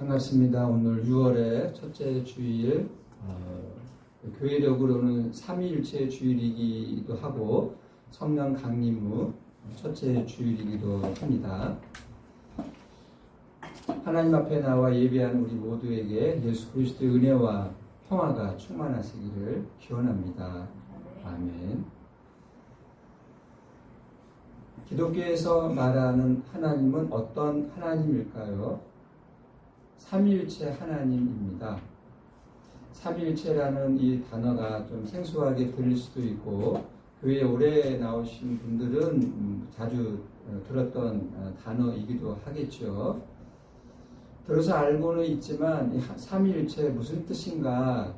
반갑습니다. 오늘 6월의 첫째 주일, 교회력으로는 삼위일체 주일이기도 하고 성령 강림 후 첫째 주일이기도 합니다. 하나님 앞에 나와 예배하는 우리 모두에게 예수 그리스도의 은혜와 평화가 충만하시기를 기원합니다. 아멘. 기독교에서 말하는 하나님은 어떤 하나님일까요? 삼위일체 하나님입니다. 삼위일체라는 이 단어가 좀 생소하게 들릴 수도 있고 교회에 오래 나오신 분들은 자주 들었던 단어이기도 하겠죠. 들어서 알고는 있지만 삼위일체 무슨 뜻인가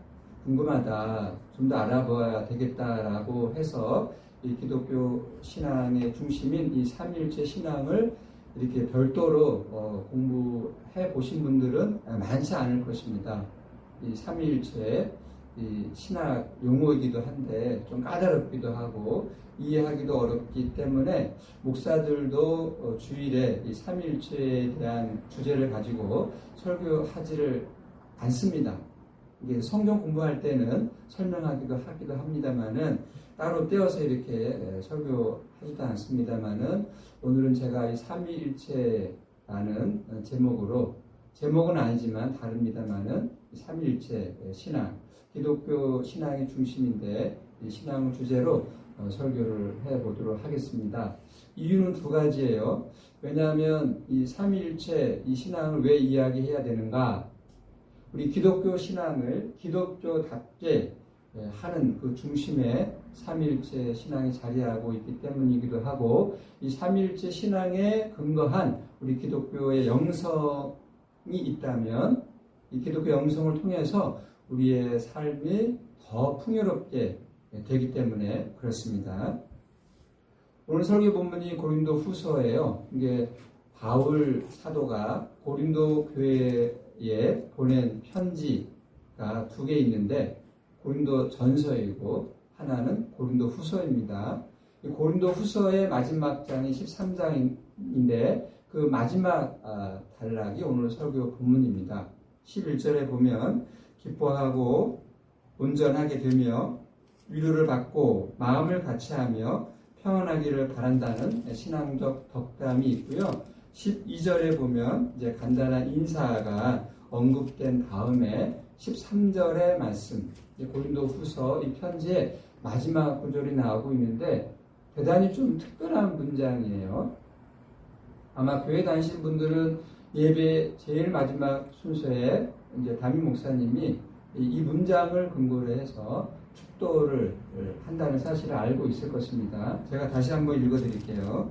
궁금하다, 좀 더 알아봐야 되겠다라고 해서 이 기독교 신앙의 중심인 이 삼위일체 신앙을 이렇게 별도로 공부해 보신 분들은 많지 않을 것입니다. 이 삼위일체 이 신학 용어이기도 한데 좀 까다롭기도 하고 이해하기도 어렵기 때문에 목사들도 주일에 이 삼위일체에 대한 주제를 가지고 설교하지를 않습니다. 이게 성경 공부할 때는 설명하기도 하기도 합니다만은 따로 떼어서 이렇게 설교하지도 않습니다만은 오늘은 제가 이 삼위일체라는 제목으로, 제목은 아니지만 다릅니다만은 삼위일체 신앙, 기독교 신앙의 중심인데 이 신앙을 주제로 설교를 해보도록 하겠습니다. 이유는 두 가지예요. 왜냐하면 이 삼위일체 이 신앙을 왜 이야기해야 되는가? 우리 기독교 신앙을 기독교답게 하는 그 중심에 삼위일체 신앙이 자리하고 있기 때문이기도 하고, 이 삼위일체 신앙에 근거한 우리 기독교의 영성이 있다면 이 기독교 영성을 통해서 우리의 삶이 더 풍요롭게 되기 때문에 그렇습니다. 오늘 설교 본문이 고린도 후서예요. 이게 바울 사도가 고린도 교회에 보낸 편지가 두 개 있는데 고린도 전서이고 하나는 고린도 후서입니다. 고린도 후서의 마지막 장이 13장인데 그 마지막 단락이 오늘 설교 본문입니다. 11절에 보면 기뻐하고 온전하게 되며 위로를 받고 마음을 같이하며 평안하기를 바란다는 신앙적 덕담이 있고요. 12절에 보면 이제 간단한 인사가 언급된 다음에 13절의 말씀, 고린도 후서 이 편지의 마지막 구절이 나오고 있는데 대단히 좀 특별한 문장이에요. 아마 교회 다니신 분들은 예배 제일 마지막 순서에 이제 담임 목사님이 이 문장을 근거로 해서 축도를 한다는 사실을 알고 있을 것입니다. 제가 다시 한번 읽어드릴게요.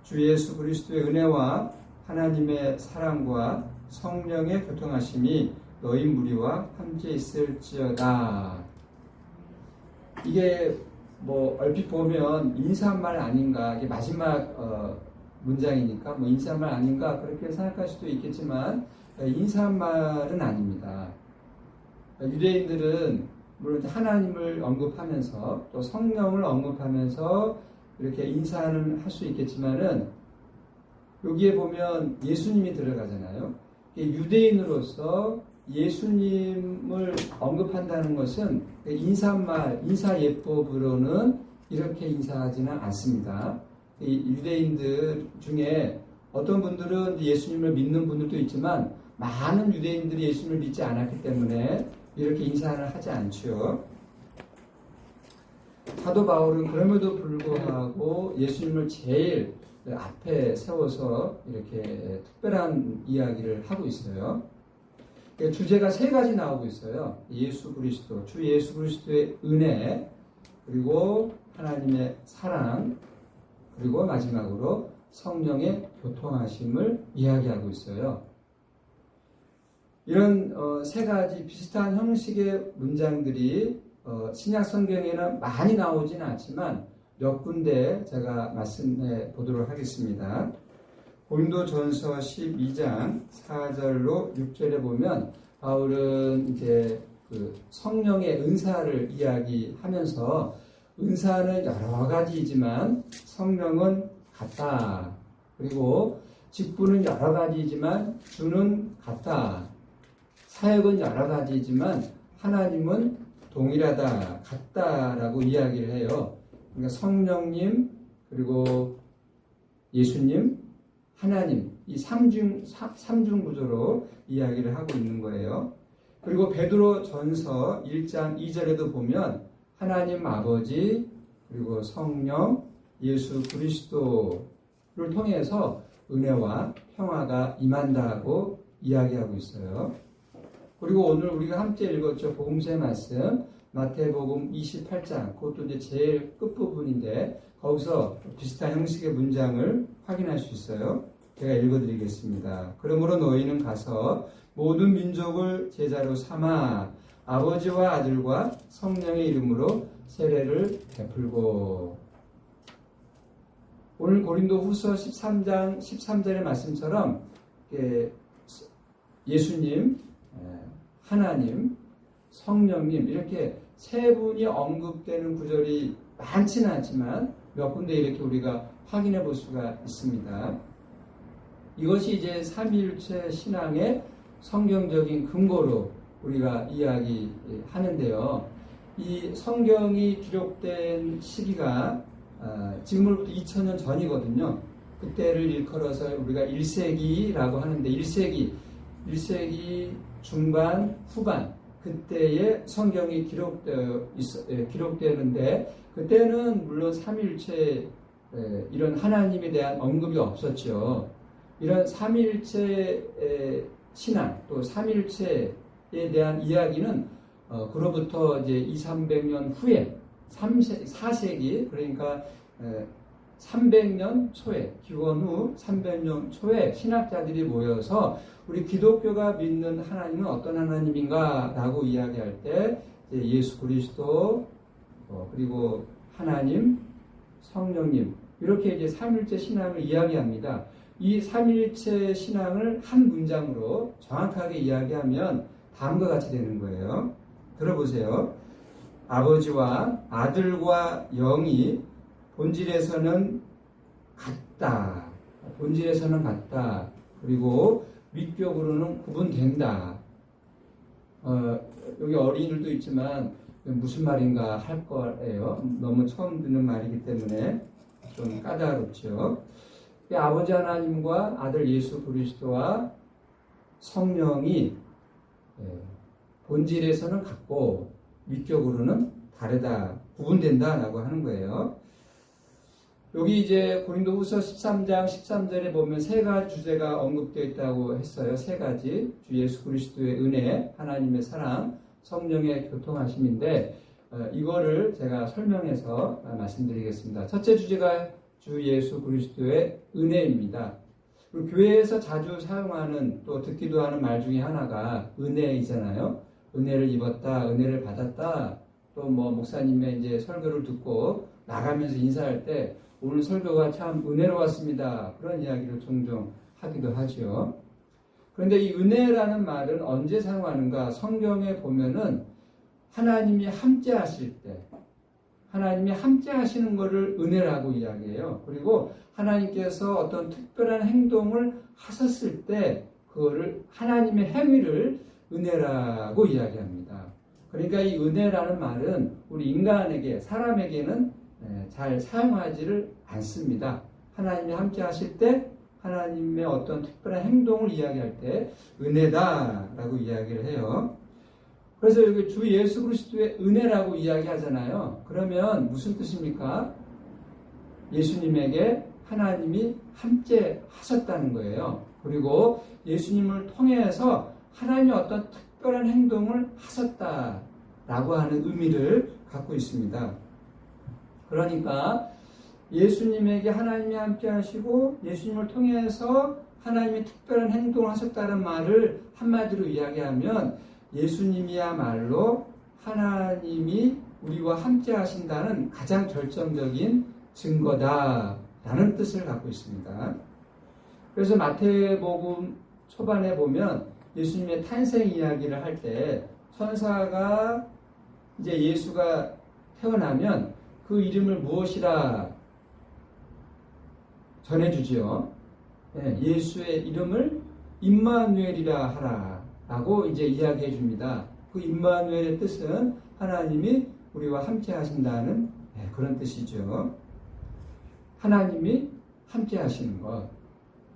주 예수 그리스도의 은혜와 하나님의 사랑과 성령의 교통하심이 너희 무리와 함께 있을지어다. 이게 뭐 얼핏 보면 인사말 아닌가, 이게 마지막 문장이니까 뭐 인사말 아닌가 그렇게 생각할 수도 있겠지만 인사말은 아닙니다. 유대인들은 물론 하나님을 언급하면서 또 성령을 언급하면서 이렇게 인사는 할 수 있겠지만은 여기에 보면 예수님이 들어가잖아요. 유대인으로서 예수님을 언급한다는 것은 인사말, 인사예법으로는 이렇게 인사하지는 않습니다. 유대인들 중에 어떤 분들은 예수님을 믿는 분들도 있지만 많은 유대인들이 예수님을 믿지 않았기 때문에 이렇게 인사를 하지 않죠. 사도 바울은 그럼에도 불구하고 예수님을 제일 앞에 세워서 이렇게 특별한 이야기를 하고 있어요. 주제가 세 가지 나오고 있어요. 예수 그리스도, 주 예수 그리스도의 은혜, 그리고 하나님의 사랑, 그리고 마지막으로 성령의 교통하심을 이야기하고 있어요. 이런 세 가지 비슷한 형식의 문장들이 신약 성경에는 많이 나오지는 않지만 몇 군데 제가 말씀해 보도록 하겠습니다. 고린도전서 12장 4절로 6절에 보면 바울은 이제 그 성령의 은사를 이야기하면서 은사는 여러 가지이지만 성령은 같다. 그리고 직분은 여러 가지이지만 주는 같다. 사역은 여러 가지이지만 하나님은 동일하다, 같다라고 이야기를 해요. 그러니까 성령님, 그리고 예수님, 하나님, 이 삼중 구조로 이야기를 하고 있는 거예요. 그리고 베드로 전서 1장 2절에도 보면 하나님 아버지, 그리고 성령, 예수 그리스도를 통해서 은혜와 평화가 임한다고 이야기하고 있어요. 그리고 오늘 우리가 함께 읽었죠. 복음서의 말씀, 마태복음 28장, 그것도 이제 제일 끝부분인데, 거기서 비슷한 형식의 문장을 확인할 수 있어요. 제가 읽어드리겠습니다. 그러므로 너희는 가서 모든 민족을 제자로 삼아 아버지와 아들과 성령의 이름으로 세례를 베풀고. 오늘 고린도 후서 13장 13절의 말씀처럼 예수님, 하나님, 성령님 이렇게 세 분이 언급되는 구절이 많지는 않지만 몇 군데 이렇게 우리가 확인해 볼 수가 있습니다. 이것이 이제 삼위일체 신앙의 성경적인 근거로 우리가 이야기하는데요. 이 성경이 기록된 시기가 지금으로부터 2000년 전이거든요. 그때를 일컬어서 우리가 1세기라고 하는데 1세기 중반, 후반 그때의 성경이 기록되는데 그때는 물론 삼위일체 이런 하나님에 대한 언급이 없었죠. 이런 삼위일체 신앙 또 삼위일체에 대한 이야기는 그로부터 이제 200~300년 후에 4세기 그러니까 300년 초에 기원 후 300년 초에 신학자들이 모여서 우리 기독교가 믿는 하나님은 어떤 하나님인가 라고 이야기할 때 예수 그리스도 그리고 하나님 성령님 이렇게 이제 삼일체 신앙을 이야기합니다. 이 삼일체 신앙을 한 문장으로 정확하게 이야기하면 다음과 같이 되는 거예요. 들어보세요. 아버지와 아들과 영이 본질에서는 같다. 본질에서는 같다. 그리고 위격으로는 구분된다. 여기 어린이들도 있지만 무슨 말인가 할 거예요. 너무 처음 듣는 말이기 때문에 좀 까다롭죠. 아버지 하나님과 아들 예수 그리스도와 성령이 본질에서는 같고 위격으로는 다르다, 구분된다라고 하는 거예요. 여기 이제 고린도후서 13장 13절에 보면 세 가지 주제가 언급되어 있다고 했어요. 세 가지. 주 예수 그리스도의 은혜, 하나님의 사랑, 성령의 교통하심인데 이거를 제가 설명해서 말씀드리겠습니다. 첫째 주제가 주 예수 그리스도의 은혜입니다. 그리고 교회에서 자주 사용하는 또 듣기도 하는 말 중에 하나가 은혜이잖아요. 은혜를 입었다, 은혜를 받았다. 또 뭐 목사님의 이제 설교를 듣고 나가면서 인사할 때 오늘 설교가 참 은혜로웠습니다. 그런 이야기를 종종 하기도 하죠. 그런데 이 은혜라는 말은 언제 사용하는가? 성경에 보면은 하나님이 함께 하실 때, 하나님이 함께 하시는 것을 은혜라고 이야기해요. 그리고 하나님께서 어떤 특별한 행동을 하셨을 때 그거를 하나님의 행위를 은혜라고 이야기합니다. 그러니까 이 은혜라는 말은 우리 인간에게, 사람에게는 잘 사용하지를 않습니다. 하나님이 함께 하실 때 하나님의 어떤 특별한 행동을 이야기할 때 은혜다라고 이야기를 해요. 그래서 여기 주 예수 그리스도의 은혜라고 이야기하잖아요. 그러면 무슨 뜻입니까? 예수님에게 하나님이 함께 하셨다는 거예요. 그리고 예수님을 통해서 하나님이 어떤 특별한 행동을 하셨다라고 하는 의미를 갖고 있습니다. 그러니까 예수님에게 하나님이 함께 하시고 예수님을 통해서 하나님이 특별한 행동을 하셨다는 말을 한마디로 이야기하면 예수님이야말로 하나님이 우리와 함께 하신다는 가장 결정적인 증거다라는 뜻을 갖고 있습니다. 그래서 마태복음 초반에 보면 예수님의 탄생 이야기를 할 때 천사가 이제 예수가 태어나면 그 이름을 무엇이라 전해주지요. 예수의 이름을 임마누엘이라 하라라고 이제 이야기해 줍니다. 그 임마누엘의 뜻은 하나님이 우리와 함께 하신다는 그런 뜻이죠. 하나님이 함께 하시는 것.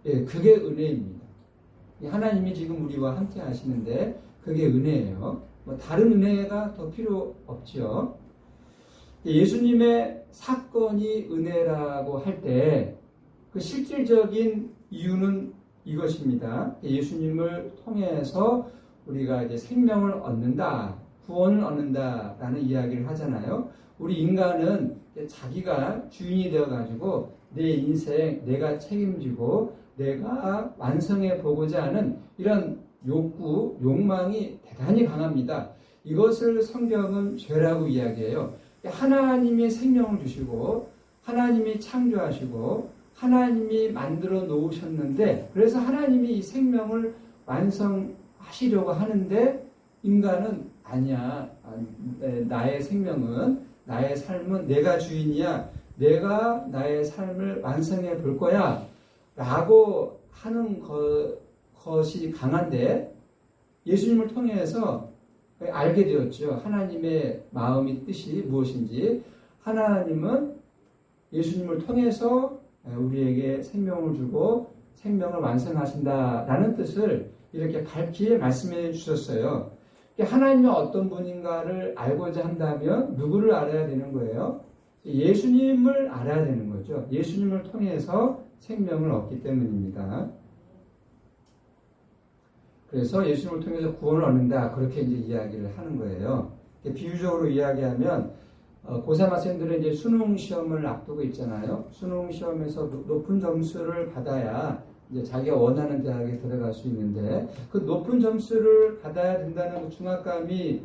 그게 은혜입니다. 하나님이 지금 우리와 함께 하시는데 그게 은혜예요. 뭐 다른 은혜가 더 필요 없죠. 예수님의 사건이 은혜라고 할 때 그 실질적인 이유는 이것입니다. 예수님을 통해서 우리가 이제 생명을 얻는다, 구원을 얻는다라는 이야기를 하잖아요. 우리 인간은 자기가 주인이 되어가지고 내 인생 내가 책임지고 내가 완성해 보고자 하는 이런 욕구, 욕망이 대단히 강합니다. 이것을 성경은 죄라고 이야기해요. 하나님이 생명을 주시고 하나님이 창조하시고 하나님이 만들어 놓으셨는데 그래서 하나님이 이 생명을 완성하시려고 하는데 인간은 아니야. 나의 생명은 나의 삶은 내가 주인이야. 내가 나의 삶을 완성해 볼 거야. 라고 하는 것이 강한데 예수님을 통해서 알게 되었죠. 하나님의 마음이 뜻이 무엇인지. 하나님은 예수님을 통해서 우리에게 생명을 주고 생명을 완성하신다라는 뜻을 이렇게 밝게 말씀해 주셨어요. 하나님이 어떤 분인가를 알고자 한다면 누구를 알아야 되는 거예요? 예수님을 알아야 되는 거죠. 예수님을 통해서 생명을 얻기 때문입니다. 그래서 예수님을 통해서 구원을 얻는다. 그렇게 이제 이야기를 하는 거예요. 비유적으로 이야기하면 고3 학생들은 이제 수능 시험을 앞두고 있잖아요. 수능 시험에서 높은 점수를 받아야 이제 자기가 원하는 대학에 들어갈 수 있는데 그 높은 점수를 받아야 된다는 그 중압감이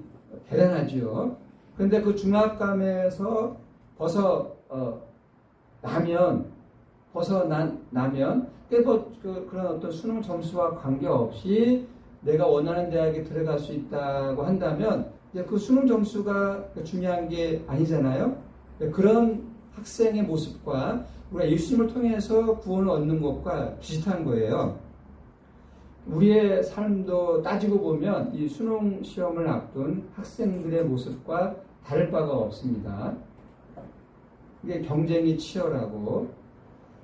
대단하죠. 그런데 그 중압감에서 벗어나면 그런 어떤 수능 점수와 관계없이 내가 원하는 대학에 들어갈 수 있다고 한다면 그 수능 점수가 중요한 게 아니잖아요. 그런 학생의 모습과 우리가 예수님을 통해서 구원을 얻는 것과 비슷한 거예요. 우리의 삶도 따지고 보면 이 수능 시험을 앞둔 학생들의 모습과 다를 바가 없습니다. 이게 경쟁이 치열하고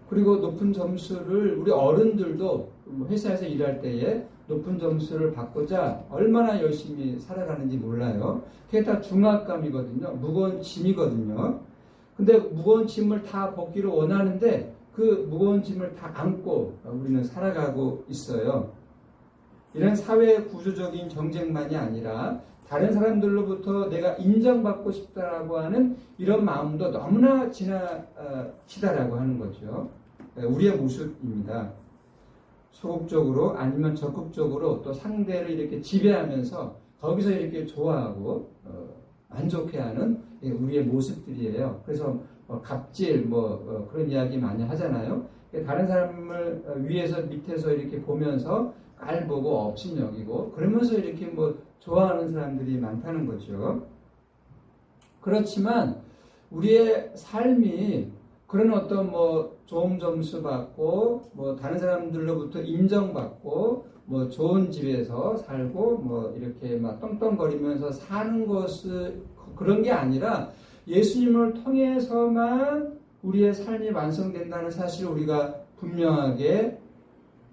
그리고 높은 점수를 우리 어른들도 회사에서 일할 때에 높은 점수를 받고자 얼마나 열심히 살아가는지 몰라요. 그게 다 중압감이거든요. 무거운 짐이거든요. 근데 무거운 짐을 다 벗기를 원하는데 그 무거운 짐을 다 안고 우리는 살아가고 있어요. 이런 사회 구조적인 경쟁만이 아니라 다른 사람들로부터 내가 인정받고 싶다라고 하는 이런 마음도 너무나 지나치다라고 하는 거죠. 우리의 모습입니다. 소극적으로 아니면 적극적으로 또 상대를 이렇게 지배하면서 거기서 이렇게 좋아하고 만족해하는 우리의 모습들이에요. 그래서 갑질 그런 이야기 많이 하잖아요. 다른 사람을 위에서 밑에서 이렇게 보면서 깔보고 업신여기고 그러면서 이렇게 좋아하는 사람들이 많다는 거죠. 그렇지만 우리의 삶이 그런 어떤 좋은 점수 받고 다른 사람들로부터 인정받고 좋은 집에서 살고 이렇게 막 떵떵거리면서 사는 것은 그런 게 아니라 예수님을 통해서만 우리의 삶이 완성된다는 사실을 우리가 분명하게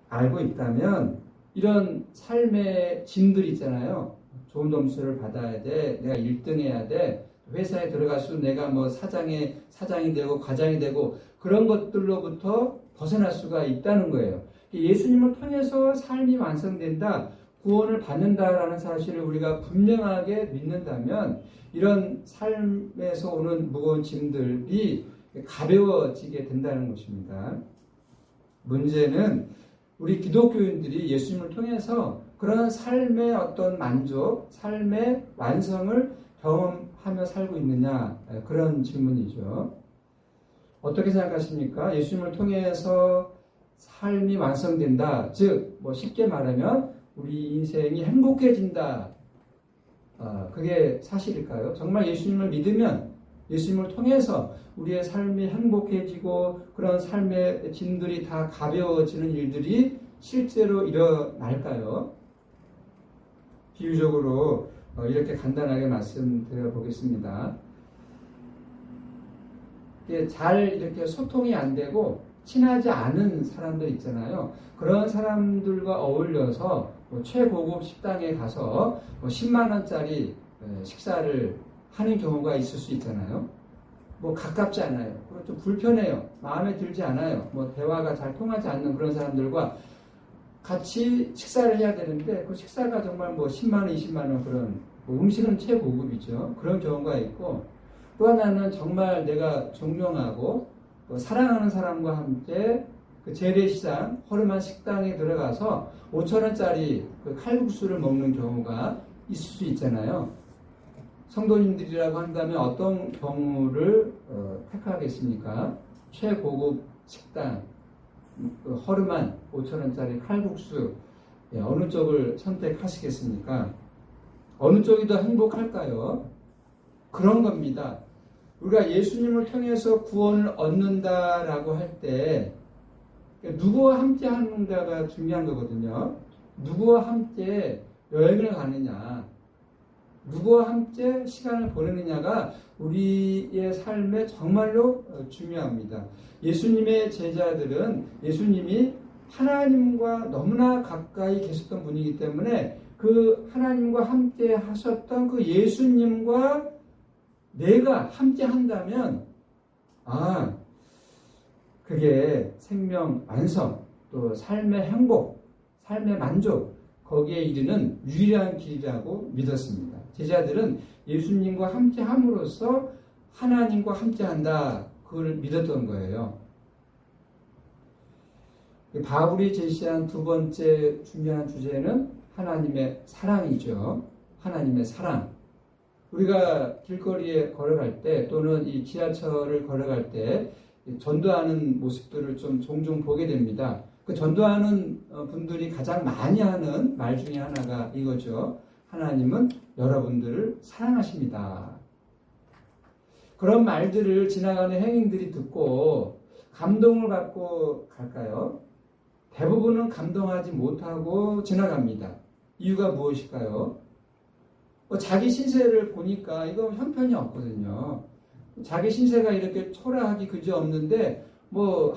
알고 있다면 이런 삶의 짐들 있잖아요. 좋은 점수를 받아야 돼. 내가 1등 해야 돼. 회사에 들어갈수록 내가 사장이 되고 과장이 되고 그런 것들로부터 벗어날 수가 있다는 거예요. 예수님을 통해서 삶이 완성된다, 구원을 받는다라는 사실을 우리가 분명하게 믿는다면 이런 삶에서 오는 무거운 짐들이 가벼워지게 된다는 것입니다. 문제는 우리 기독교인들이 예수님을 통해서 그런 삶의 어떤 만족, 삶의 완성을 경험하며 살고 있느냐, 그런 질문이죠. 어떻게 생각하십니까? 예수님을 통해서 삶이 완성된다. 즉, 쉽게 말하면 우리 인생이 행복해진다. 그게 사실일까요? 정말 예수님을 믿으면 예수님을 통해서 우리의 삶이 행복해지고 그런 삶의 짐들이 다 가벼워지는 일들이 실제로 일어날까요? 비유적으로 이렇게 간단하게 말씀드려 보겠습니다. 잘 이렇게 소통이 안 되고 친하지 않은 사람들 있잖아요. 그런 사람들과 어울려서 최고급 식당에 가서 10만 원짜리 식사를 하는 경우가 있을 수 있잖아요. 가깝지 않아요. 좀 불편해요. 마음에 들지 않아요. 대화가 잘 통하지 않는 그런 사람들과 같이 식사를 해야 되는데 그 식사가 정말 10만 원, 20만 원 그런 음식은 최고급이죠. 그런 경우가 있고 또 하나는 정말 내가 존경하고 사랑하는 사람과 함께 그 재래시장, 허름한 식당에 들어가서 5,000원짜리 그 칼국수를 먹는 경우가 있을 수 있잖아요. 성도님들이라고 한다면 어떤 경우를 택하겠습니까? 최고급 식당, 허름한 5,000원짜리 칼국수, 어느 쪽을 선택하시겠습니까? 어느 쪽이 더 행복할까요? 그런 겁니다. 우리가 예수님을 통해서 구원을 얻는다라고 할 때 누구와 함께 하는가가 중요한 거거든요. 누구와 함께 여행을 가느냐, 누구와 함께 시간을 보내느냐가 우리의 삶에 정말로 중요합니다. 예수님의 제자들은 예수님이 하나님과 너무나 가까이 계셨던 분이기 때문에 그 하나님과 함께 하셨던 그 예수님과 내가 함께 한다면 그게 생명 완성, 또 삶의 행복, 삶의 만족, 거기에 이르는 유일한 길이라고 믿었습니다. 제자들은 예수님과 함께 함으로써 하나님과 함께 한다, 그걸 믿었던 거예요. 바울이 제시한 두 번째 중요한 주제는 하나님의 사랑이죠. 하나님의 사랑. 우리가 길거리에 걸어갈 때 또는 이 지하철을 걸어갈 때 전도하는 모습들을 좀 종종 보게 됩니다. 그 전도하는 분들이 가장 많이 하는 말 중에 하나가 이거죠. 하나님은 여러분들을 사랑하십니다. 그런 말들을 지나가는 행인들이 듣고 감동을 받고 갈까요? 대부분은 감동하지 못하고 지나갑니다. 이유가 무엇일까요? 자기 신세를 보니까 이거 형편이 없거든요. 자기 신세가 이렇게 초라하기 그지없는데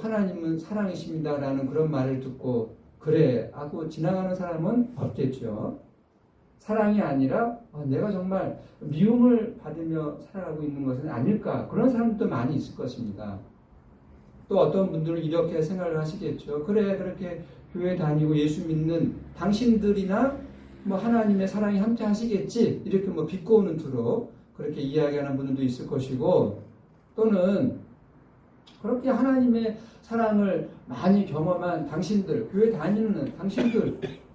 하나님은 사랑이십니다라는 그런 말을 듣고 그래 하고 지나가는 사람은 없겠죠. 사랑이 아니라 내가 정말 미움을 받으며 살아가고 있는 것은 아닐까, 그런 사람들도 많이 있을 것입니다. 또 어떤 분들은 이렇게 생각을 하시겠죠. 그래, 그렇게 교회 다니고 예수 믿는 당신들이나 하나님의 사랑이 함께 하시겠지, 이렇게 비꼬는 투로 그렇게 이야기하는 분들도 있을 것이고, 또는 그렇게 하나님의 사랑을 많이 경험한 당신들, 교회 다니는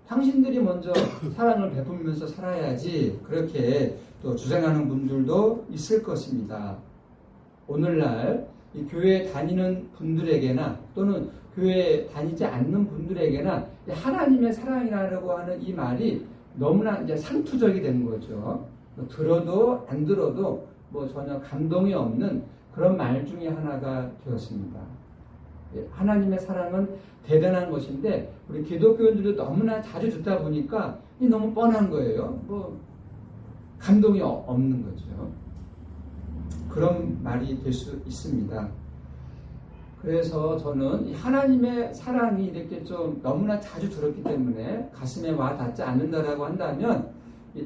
당신들이 먼저 사랑을 베풀면서 살아야지, 그렇게 또 주장하는 분들도 있을 것입니다. 오늘날 이 교회 다니는 분들에게나 또는 교회 다니지 않는 분들에게나 하나님의 사랑이라고 하는 이 말이 너무나 이제 상투적이 된 거죠. 들어도 안 들어도 전혀 감동이 없는 그런 말 중에 하나가 되었습니다. 하나님의 사랑은 대단한 것인데 우리 기독교인들도 너무나 자주 듣다 보니까 이 너무 뻔한 거예요. 감동이 없는 거죠. 그런 말이 될 수 있습니다. 그래서 저는 하나님의 사랑이 이렇게 좀 너무나 자주 들었기 때문에 가슴에 와 닿지 않는다라고 한다면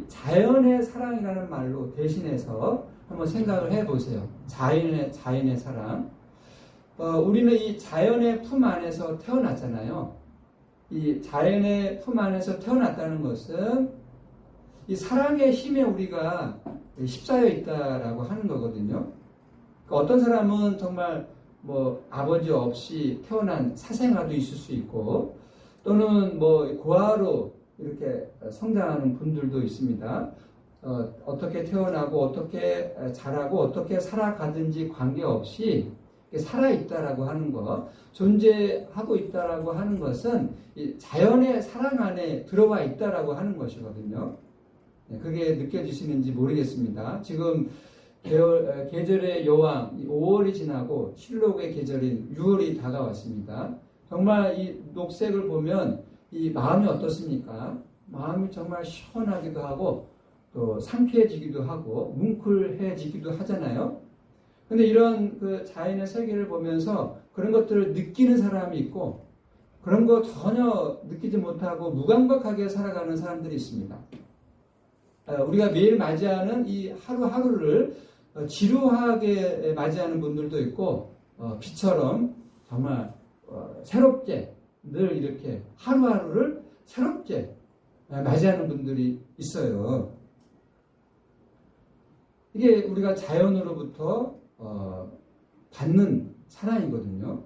자연의 사랑이라는 말로 대신해서 한번 생각을 해보세요. 자연의 사랑. 우리는 이 자연의 품 안에서 태어났잖아요. 이 자연의 품 안에서 태어났다는 것은 이 사랑의 힘에 우리가 휩싸여 있다라고 하는 거거든요. 어떤 사람은 정말 아버지 없이 태어난 사생아도 있을 수 있고, 또는 고아로 이렇게 성장하는 분들도 있습니다. 어떻게 태어나고 어떻게 자라고 어떻게 살아가든지 관계없이 살아있다라고 하는 것, 존재하고 있다라고 하는 것은 이 자연의 사랑 안에 들어와 있다라고 하는 것이거든요. 그게 느껴지시는지 모르겠습니다. 지금 계절의 여왕 5월이 지나고 실록의 계절인 6월이 다가왔습니다. 정말 이 녹색을 보면 이 마음이 어떻습니까? 마음이 정말 시원하기도 하고 또 상쾌해지기도 하고 뭉클해지기도 하잖아요. 근데 이런 그 자연의 세계를 보면서 그런 것들을 느끼는 사람이 있고 그런 거 전혀 느끼지 못하고 무감각하게 살아가는 사람들이 있습니다. 우리가 매일 맞이하는 이 하루하루를 지루하게 맞이하는 분들도 있고 비처럼 정말 새롭게 늘 이렇게 하루하루를 새롭게 맞이하는 분들이 있어요. 이게 우리가 자연으로부터 받는 사랑이거든요.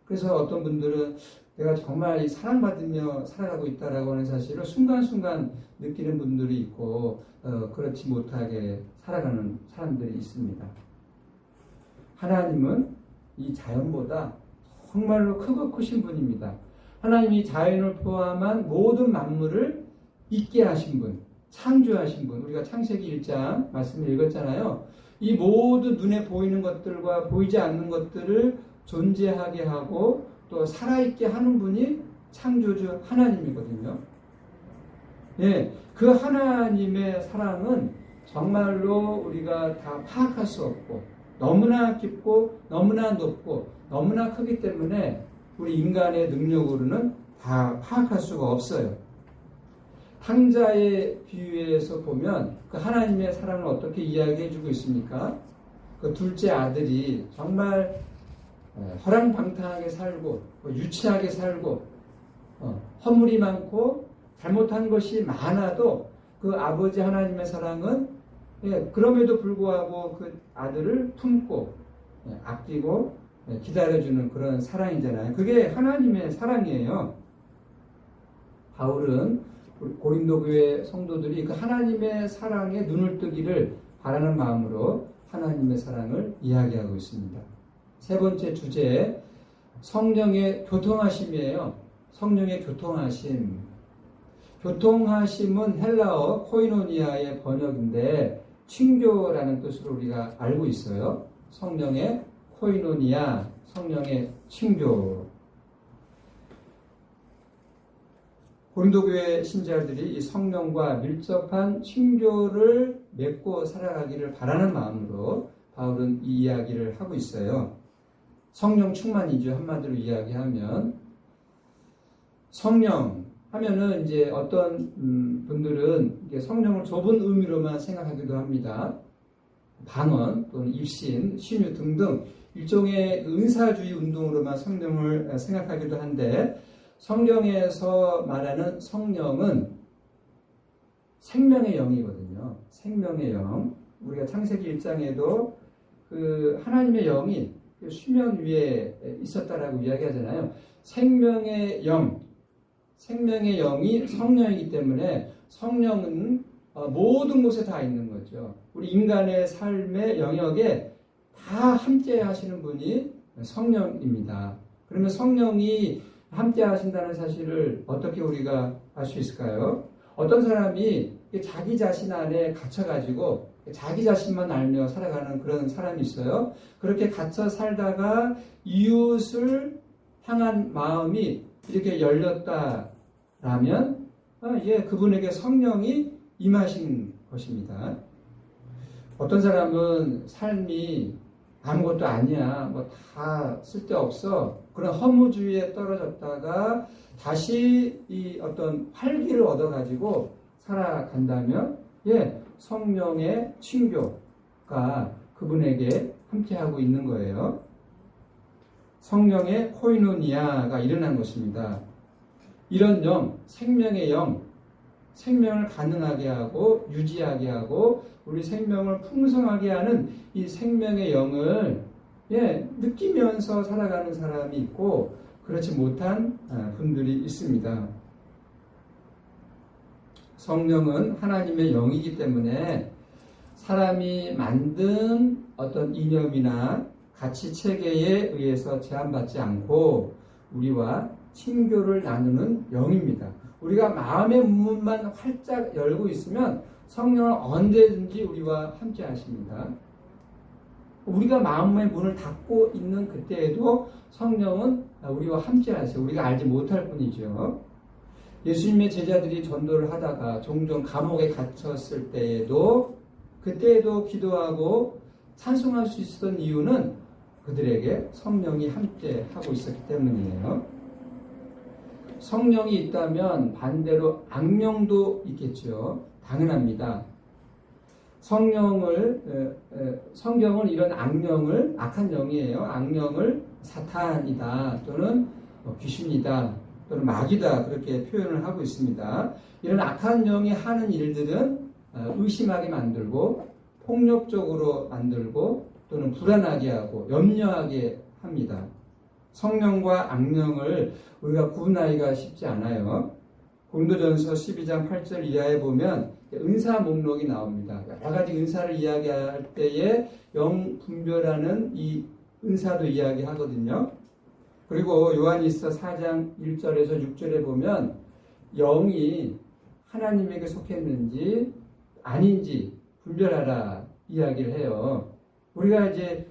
그래서 어떤 분들은 내가 정말 이 사랑받으며 살아가고 있다라고 하는 사실을 순간순간 느끼는 분들이 있고 그렇지 못하게 살아가는 사람들이 있습니다. 하나님은 이 자연보다 정말로 크고 크신 분입니다. 하나님이 자연을 포함한 모든 만물을 있게 하신 분, 창조하신 분. 우리가 창세기 1장 말씀을 읽었잖아요. 이 모든 눈에 보이는 것들과 보이지 않는 것들을 존재하게 하고 또 살아있게 하는 분이 창조주 하나님이거든요. 예, 그 하나님의 사랑은 정말로 우리가 다 파악할 수 없고 너무나 깊고 너무나 높고 너무나 크기 때문에 우리 인간의 능력으로는 다 파악할 수가 없어요. 탕자의 비유에서 보면 그 하나님의 사랑을 어떻게 이야기해주고 있습니까? 그 둘째 아들이 정말 허랑방탕하게 살고 유치하게 살고 허물이 많고 잘못한 것이 많아도 그 아버지 하나님의 사랑은 그럼에도 불구하고 그 아들을 품고 아끼고 기다려주는 그런 사랑이잖아요. 그게 하나님의 사랑이에요. 바울은 고린도 교회 성도들이 그 하나님의 사랑에 눈을 뜨기를 바라는 마음으로 하나님의 사랑을 이야기하고 있습니다. 세 번째 주제, 성령의 교통하심이에요. 성령의 교통하심. 교통하심은 헬라어 코이노니아의 번역인데 친교라는 뜻으로 우리가 알고 있어요. 성령의 코이노니아, 성령의 친교. 고린도교회 신자들이 이 성령과 밀접한 친교를 맺고 살아가기를 바라는 마음으로 바울은 이 이야기를 하고 있어요. 성령 충만이죠. 한마디로 이야기하면 성령 하면은 이제 어떤 분들은 성령을 좁은 의미로만 생각하기도 합니다. 방언 또는 입신, 신유 등등 일종의 은사주의 운동으로만 성령을 생각하기도 한데 성령에서 말하는 성령은 생명의 영이거든요. 생명의 영. 우리가 창세기 1장에도 그 하나님의 영이 수면 위에 있었다라고 이야기하잖아요. 생명의 영, 생명의 영이 성령이기 때문에 성령은 모든 곳에 다 있는 거죠. 우리 인간의 삶의 영역에 다 함께 하시는 분이 성령입니다. 그러면 성령이 함께 하신다는 사실을 어떻게 우리가 알 수 있을까요? 어떤 사람이 자기 자신 안에 갇혀가지고 자기 자신만 알며 살아가는 그런 사람이 있어요. 그렇게 갇혀 살다가 이웃을 향한 마음이 이렇게 열렸다라면 그분에게 성령이 임하신 것입니다. 어떤 사람은 삶이 아무것도 아니야, 뭐 다 쓸데없어, 그런 허무주의에 떨어졌다가 다시 이 어떤 활기를 얻어가지고 살아간다면 성령의 친교가 그분에게 함께하고 있는 거예요. 성령의 코이노니아가 일어난 것입니다. 이런 영, 생명의 영, 생명을 가능하게 하고 유지하게 하고 우리 생명을 풍성하게 하는 이 생명의 영을 느끼면서 살아가는 사람이 있고 그렇지 못한 분들이 있습니다. 성령은 하나님의 영이기 때문에 사람이 만든 어떤 이념이나 가치 체계에 의해서 제한받지 않고 우리와 친교를 나누는 영입니다. 우리가 마음의 문만 활짝 열고 있으면 성령은 언제든지 우리와 함께 하십니다. 우리가 마음의 문을 닫고 있는 그때에도 성령은 우리와 함께 하세요. 우리가 알지 못할 뿐이죠. 예수님의 제자들이 전도를 하다가 종종 감옥에 갇혔을 때에도 그때에도 기도하고 찬송할 수 있었던 이유는 그들에게 성령이 함께 하고 있었기 때문이에요. 성령이 있다면 반대로 악령도 있겠죠. 당연합니다. 성경은 이런 악령을, 악한 영이에요. 악령을 사탄이다 또는 귀신이다 또는 마귀다 그렇게 표현을 하고 있습니다. 이런 악한 영이 하는 일들은 의심하게 만들고 폭력적으로 만들고 또는 불안하게 하고 염려하게 합니다. 성령과 악령을 우리가 구분하기가 쉽지 않아요. 고린도전서 12장 8절 이하에 보면 은사 목록이 나옵니다. 여러 가지 은사를 이야기할 때에 영 분별하는 이 은사도 이야기하거든요. 그리고 요한일서 4장 1절에서 6절에 보면 영이 하나님에게 속했는지 아닌지 분별하라 이야기를 해요. 우리가 이제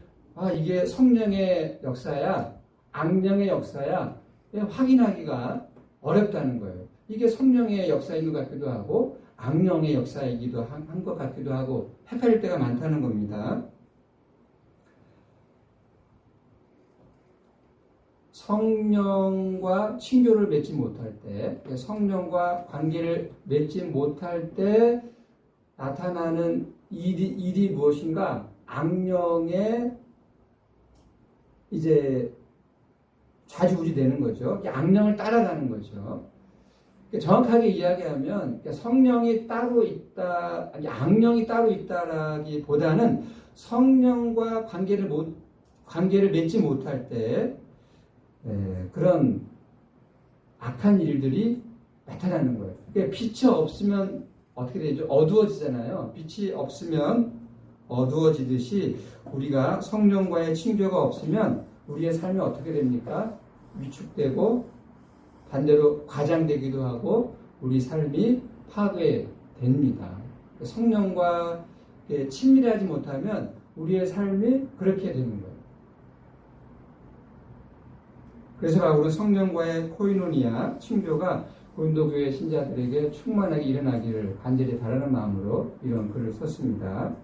이게 성령의 역사야 악령의 역사야 확인하기가 어렵다는 거예요. 이게 성령의 역사인 것 같기도 하고 악령의 역사이기도 한 것 같기도 하고 헷갈릴 때가 많다는 겁니다. 성령과 친교를 맺지 못할 때, 성령과 관계를 맺지 못할 때 나타나는 일이 무엇인가? 악령의 이제 좌지우지 되는 거죠. 악령을 따라가는 거죠. 정확하게 이야기하면 성령이 따로 있다, 악령이 따로 있다라기보다는 성령과 관계를 맺지 못할 때 그런 악한 일들이 나타나는 거예요. 빛이 없으면 어떻게 되죠? 어두워지잖아요. 빛이 없으면 어두워지듯이 우리가 성령과의 친교가 없으면 우리의 삶이 어떻게 됩니까? 위축되고 반대로 과장되기도 하고 우리 삶이 파괴됩니다. 성령과 친밀하지 못하면 우리의 삶이 그렇게 되는 거예요. 그래서 바울은 성령과의 코이노니아, 친교가 고린도교회 신자들에게 충만하게 일어나기를 간절히 바라는 마음으로 이런 글을 썼습니다.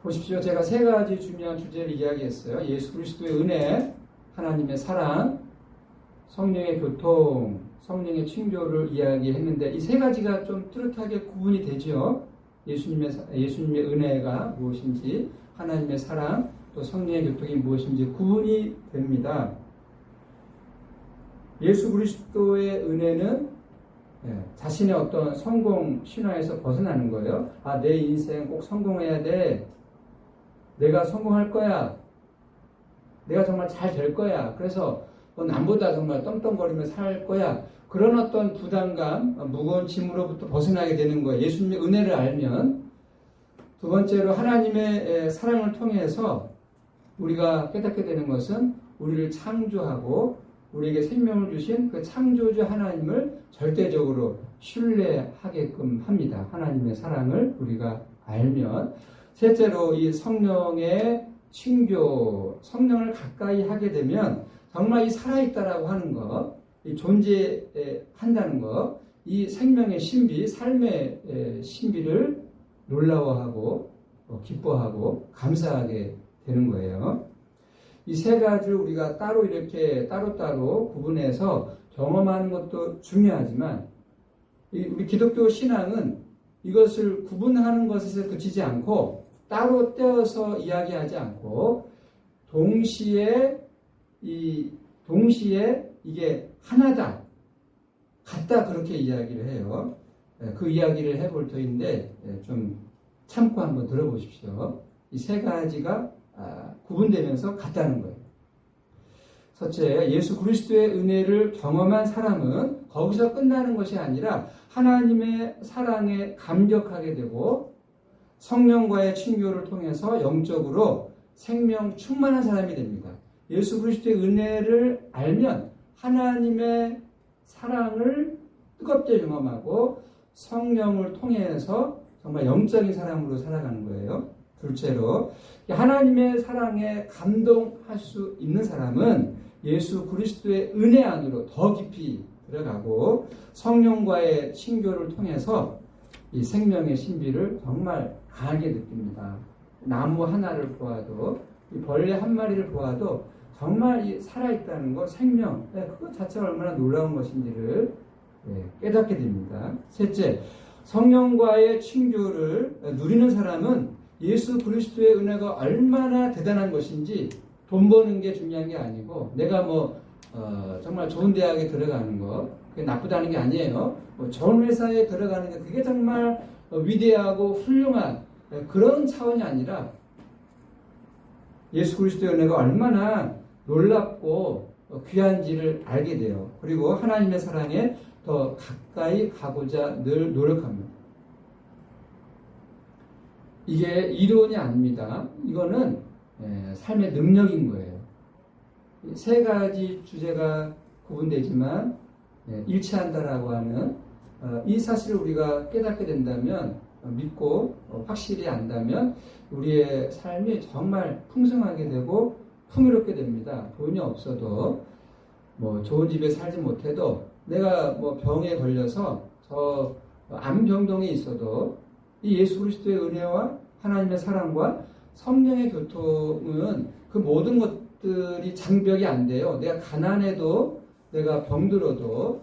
보십시오. 제가 세 가지 중요한 주제를 이야기했어요. 예수 그리스도의 은혜, 하나님의 사랑, 성령의 교통, 성령의 친교를 이야기했는데 이 세 가지가 좀 뚜렷하게 구분이 되죠. 예수님의 은혜가 무엇인지, 하나님의 사랑, 또 성령의 교통이 무엇인지 구분이 됩니다. 예수 그리스도의 은혜는 자신의 어떤 성공 신화에서 벗어나는 거예요. 내 인생 꼭 성공해야 돼. 내가 성공할 거야. 내가 정말 잘 될 거야. 그래서 남보다 정말 떵떵거리며 살 거야. 그런 어떤 부담감, 무거운 짐으로부터 벗어나게 되는 거예요. 예수님의 은혜를 알면. 두 번째로 하나님의 사랑을 통해서 우리가 깨닫게 되는 것은 우리를 창조하고 우리에게 생명을 주신 그 창조주 하나님을 절대적으로 신뢰하게끔 합니다. 하나님의 사랑을 우리가 알면. 셋째로 이 성령의 친교, 성령을 가까이 하게 되면 정말 이 살아있다라고 하는 것, 이 존재한다는 것, 이 생명의 신비, 삶의 신비를 놀라워하고 기뻐하고 감사하게 되는 거예요. 이 세 가지를 우리가 따로 이렇게 따로따로 구분해서 경험하는 것도 중요하지만 우리 기독교 신앙은 이것을 구분하는 것에 그치지 않고 따로 떼어서 이야기하지 않고 동시에 이게 하나다, 같다 그렇게 이야기를 해요. 그 이야기를 해볼 터인데 좀 참고 한번 들어보십시오. 이 세 가지가 구분되면서 같다는 거예요. 첫째, 예수 그리스도의 은혜를 경험한 사람은 거기서 끝나는 것이 아니라 하나님의 사랑에 감격하게 되고 성령과의 친교를 통해서 영적으로 생명 충만한 사람이 됩니다. 예수 그리스도의 은혜를 알면 하나님의 사랑을 뜨겁게 경험하고 성령을 통해서 정말 영적인 사람으로 살아가는 거예요. 둘째로 하나님의 사랑에 감동할 수 있는 사람은 예수 그리스도의 은혜 안으로 더 깊이 들어가고 성령과의 친교를 통해서 이 생명의 신비를 정말 강하게 느낍니다. 나무 하나를 보아도 이 벌레 한 마리를 보아도 정말 이 살아있다는 것, 생명, 그것 자체가 얼마나 놀라운 것인지를 깨닫게 됩니다. 셋째, 성령과의 친교를 누리는 사람은 예수 그리스도의 은혜가 얼마나 대단한 것인지 돈 버는 게 중요한 게 아니고 내가 정말 좋은 대학에 들어가는 거 그게 나쁘다는 게 아니에요. 좋은 회사에 들어가는 게 그게 정말 위대하고 훌륭한 그런 차원이 아니라 예수 그리스도의 은혜가 얼마나 놀랍고 귀한지를 알게 돼요. 그리고 하나님의 사랑에 더 가까이 가고자 늘 노력합니다. 이게 이론이 아닙니다. 이거는 삶의 능력인 거예요. 세 가지 주제가 구분되지만 일치한다라고 하는 이 사실을 우리가 깨닫게 된다면 믿고 확실히 안다면 우리의 삶이 정말 풍성하게 되고 풍요롭게 됩니다. 돈이 없어도 좋은 집에 살지 못해도 내가 병에 걸려서 저 암병동에 있어도 이 예수 그리스도의 은혜와 하나님의 사랑과 성령의 교통은 그 모든 것들이 장벽이 안 돼요. 내가 가난해도 내가 병들어도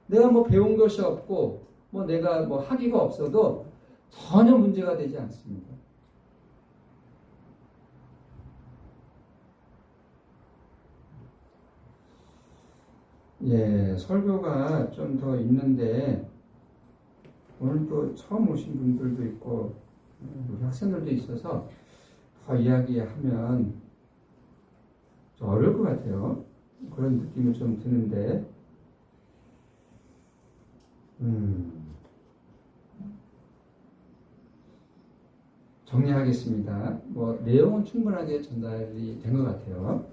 내가 배운 것이 없고 내가 학위가 없어도 전혀 문제가 되지 않습니다. 설교가 좀 더 있는데 오늘 또 처음 오신 분들도 있고 우리 학생들도 있어서 더 이야기하면 좀 어려울 것 같아요. 그런 느낌이 좀 드는데 정리하겠습니다. 내용은 충분하게 전달이 된 것 같아요.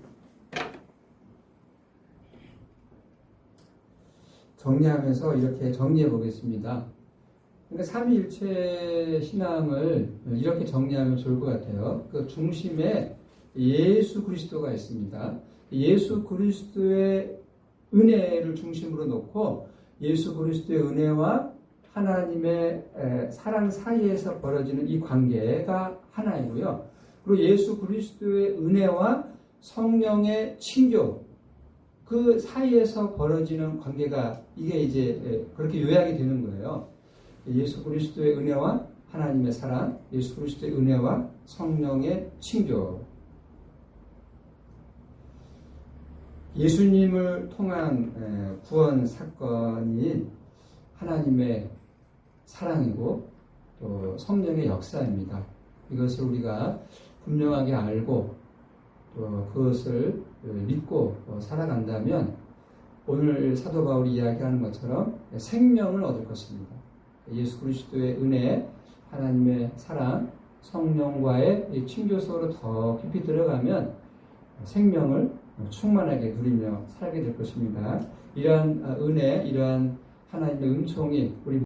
정리하면서 이렇게 정리해 보겠습니다. 그러니까 삼위일체 신앙을 이렇게 정리하면 좋을 것 같아요. 그 중심에 예수 그리스도가 있습니다. 예수 그리스도의 은혜를 중심으로 놓고 예수 그리스도의 은혜와 하나님의 사랑 사이에서 벌어지는 이 관계가 하나이고요. 그리고 예수 그리스도의 은혜와 성령의 친교 그 사이에서 벌어지는 관계가 이게 이제 그렇게 요약이 되는 거예요. 예수 그리스도의 은혜와 하나님의 사랑, 예수 그리스도의 은혜와 성령의 친교. 예수님을 통한 구원 사건이 하나님의 사랑이고 또 성령의 역사입니다. 이것을 우리가 분명하게 알고 또 그것을 믿고 살아간다면 오늘 사도 바울이 이야기하는 것처럼 생명을 얻을 것입니다. 예수 그리스도의 은혜, 하나님의 사랑, 성령과의 친교 속으로 더 깊이 들어가면 생명을 충만하게 누리며 살게 될 것입니다. 이러한 은혜, 이러한 하나님의 은총이 우리